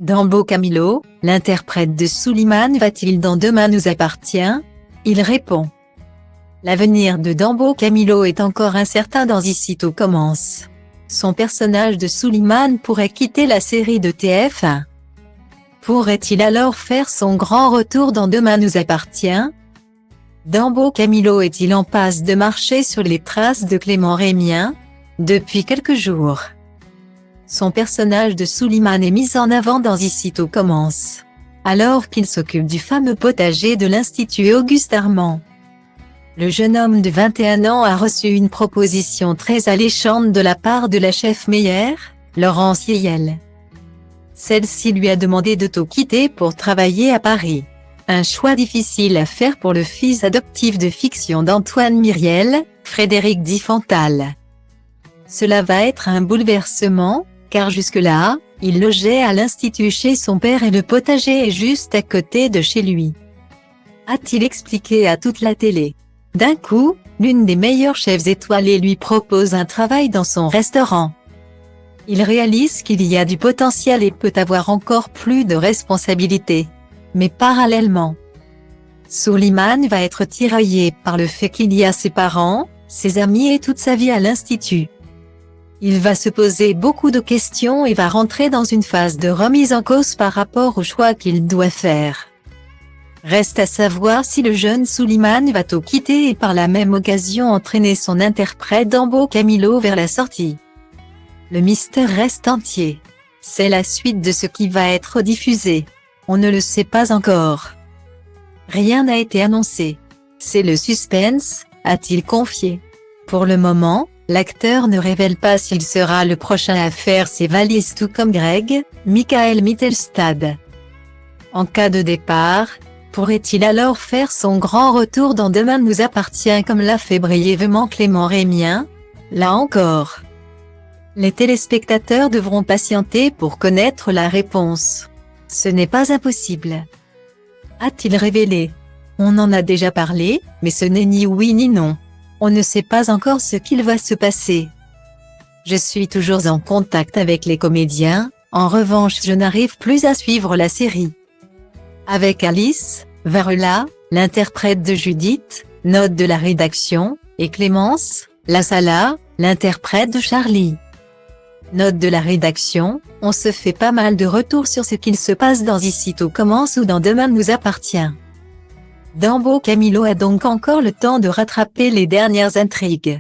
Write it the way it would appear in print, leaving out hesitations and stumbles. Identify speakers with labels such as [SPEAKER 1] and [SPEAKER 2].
[SPEAKER 1] Dambo Camilo, l'interprète de Suleiman va-t-il dans Demain nous appartient? Il répond. L'avenir de Dambo Camilo est encore incertain dans Ici tout commence. Son personnage de Suleiman pourrait quitter la série de TF1. Pourrait-il alors faire son grand retour dans Demain nous appartient? Dambo Camilo est-il en passe de marcher sur les traces de Clément Rémien? Depuis quelques jours, son personnage de Suleiman est mis en avant dans Ici tout commence, alors qu'il s'occupe du fameux potager de l'Institut Auguste Armand. Le jeune homme de 21 ans a reçu une proposition très alléchante de la part de la chef meillère, Laurence Yeyel. Celle-ci lui a demandé de tout quitter pour travailler à Paris. Un choix difficile à faire pour le fils adoptif de fiction d'Antoine Myriel, Frédéric Diffental. Cela va être un bouleversement, car jusque-là, il logeait à l'Institut chez son père et le potager est juste à côté de chez lui. A-t-il expliqué à toute la télé. D'un coup, l'une des meilleures chefs étoilées lui propose un travail dans son restaurant. Il réalise qu'il y a du potentiel et peut avoir encore plus de responsabilités. Mais parallèlement, Suleiman va être tiraillé par le fait qu'il y a ses parents, ses amis et toute sa vie à l'Institut. Il va se poser beaucoup de questions et va rentrer dans une phase de remise en cause par rapport au choix qu'il doit faire. Reste à savoir si le jeune Suleiman va tout quitter et par la même occasion entraîner son interprète Dambo Camilo vers la sortie. Le mystère reste entier. C'est la suite de ce qui va être diffusé. On ne le sait pas encore. Rien n'a été annoncé. C'est le suspense, a-t-il confié. Pour le moment, l'acteur ne révèle pas s'il sera le prochain à faire ses valises tout comme Greg, Michael Mittelstad. En cas de départ, pourrait-il alors faire son grand retour dans Demain nous appartient comme l'a fait brièvement Clément Rémien? Là encore, les téléspectateurs devront patienter pour connaître la réponse. Ce n'est pas impossible. A-t-il révélé? On en a déjà parlé, mais ce n'est ni oui ni non. On ne sait pas encore ce qu'il va se passer. Je suis toujours en contact avec les comédiens, en revanche je n'arrive plus à suivre la série. Avec Alice Varela, l'interprète de Judith, note de la rédaction, et Clémence Lassala, l'interprète de Charlie. Note de la rédaction, on se fait pas mal de retours sur ce qu'il se passe dans Ici tout commence ou dans Demain nous appartient. Dambo Camilo a donc encore le temps de rattraper les dernières intrigues.